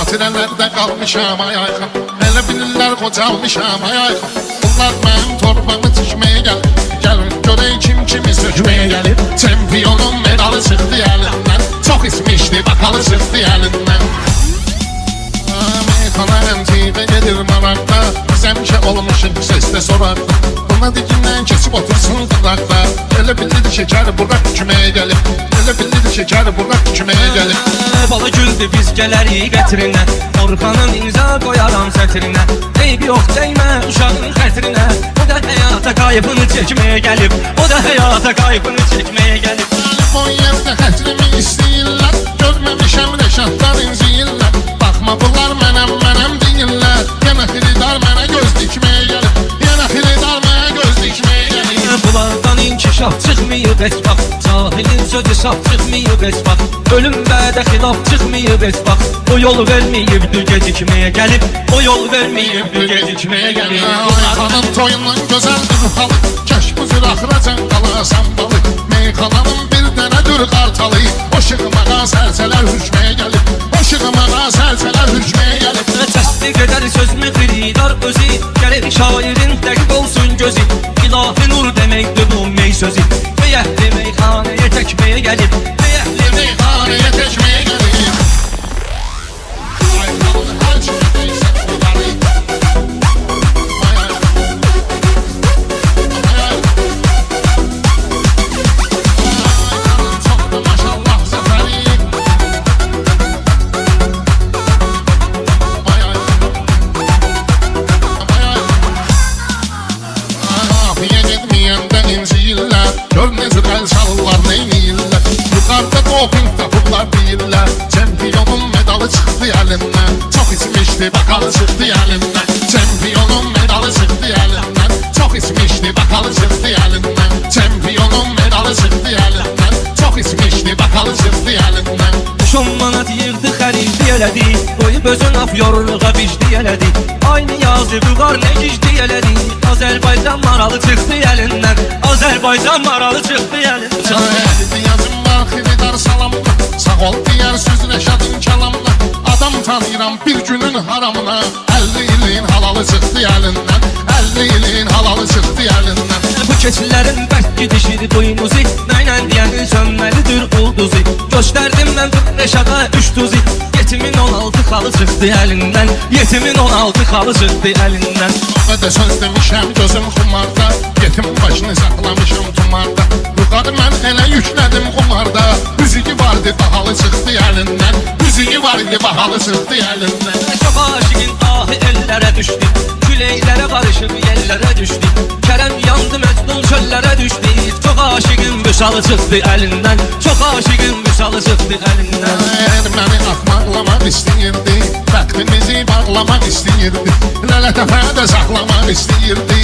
Xatirələrdə qalmışam ay ayxan. Elə bilirlər qocalmışam ay ayxan. Bunlar mənim torbamı tikməyə gəlir. Gəlin görək kim kimi sökməyə gəlir. Çempionun medalı çıxdı əlindən. Çox ismişdi bakalı çıxdı əlindən. Meyxana əmciydə gedir maraqda. Biz həmişə olmuşuq səsdə soraqda. Buna dikindən keçib otursun qıraqda. Elə bilirdi şəkər buraq küməyə gəlib. Elə bilirdi şəkər buraq küməyə gəlib. Bala güldü biz gələrik qətrinə. Orxanın imza qoyaram sətrinə. Eyb yox dəymə uşağın xətrinə. O da həyata qayıbını çəkməyə gəlib. O da həyata qayıbını çəkməyə gəlib. O yerdə xətrimi istəyirlər. Görməmişəm rəşadlar inciyirlər. Baxma bunlar mənəm deyirlər. Yenə xiridar mənə göz dikməyə gəlib. Yenə xiridar mənə göz dikməyə gəlib. Bunlardan inkişaf çıxmayıb heç vaxt. Cahilin sözü saf çıxmayıb heç vaxt. Ölüm bədə xilaf çıxmayıb heç vaxt. O yol verməyibdir gecikməyə gəlib. O yol verməyibdir gecikməyə gəlib. Meyxanın toyundan gözəldir halı. Kəş bu cür axıracan qalasan balı. Meyxananın bir dənədir qartalı. O şığımağa səlsələr hüşməyə gəlib. O şığımağa səlsələr hüşməyə gəlib. Təsdiq edər sözümü xiridar özü. Gəlir şairin dəqiq olsun gözü. İlahi nur deməkdir bu mey sözü. Meyəhli meyxanəyə təkməyə gəlib. Meyəhli meyxanəyə təkməyə gəlib. Gör necə əl çalırlar, neyniyirlər. Yuxarıda doping tapıblar deyirlər. Çempionun medalı çıxdı əlindən. Çox içmişdi, bakalı çıxdı əlindən. Çempionun medalı çıxdı əlindən. Çox içmişdi, bakalı çıxdı əlindən. Çempionun medalı çıxdı əlindən. Çox içmişdi, bakalı çıxdı əlindən. 10 manat yığdı xəridi elədi. Qoyub özün af yorluğa vicdi elədi. Aynı yazı var nə gicdi elədi. Azərbaycan maralı çıxdı əlindən. Azərbaycan maralı çıxdı əlindən. Çayədi yazım var xiridar salamda. Sağ ol deyər söz Rəşadın kəlamda. Adam tanıyıram bir günün haramına. 50 ilin halalı çıxdı əlindən. 50 ilin halalı çıxdı əlindən. Bu keçilərin bərk gidişir duymuzi. Nəylə deyənin sönməlidir ulduzi. Göstərdim mən Rəşada 3 tuzi. Yetimin 16 xalı çıxdı əlindən. Yetimin 16 xalı çıxdı əlindən. Və də söz demişəm gözüm xumarda. Yetim başını saxlamışım tumarda. Yuxarı mən elə yüklədim xumarda. Müziği vardı bahalı çıxdı əlindən. Müziği vardı bahalı çıxdı əlindən. Çox aşiqin ahı ellərə düşdü. Küləklərə qarışıb yerlərə düşdü. Kərəm yandı məcnun çöllərə düşdü. Çox aşiqin vüsalı çıxdı əlindən. Çox aşiqin vüsalı çıxdı əlindən. Məni axmaqlamaq istəyirdi. Bəxtimizi bağlamaq istəyirdi. Lələtəfə də saxlamaq istəyirdi.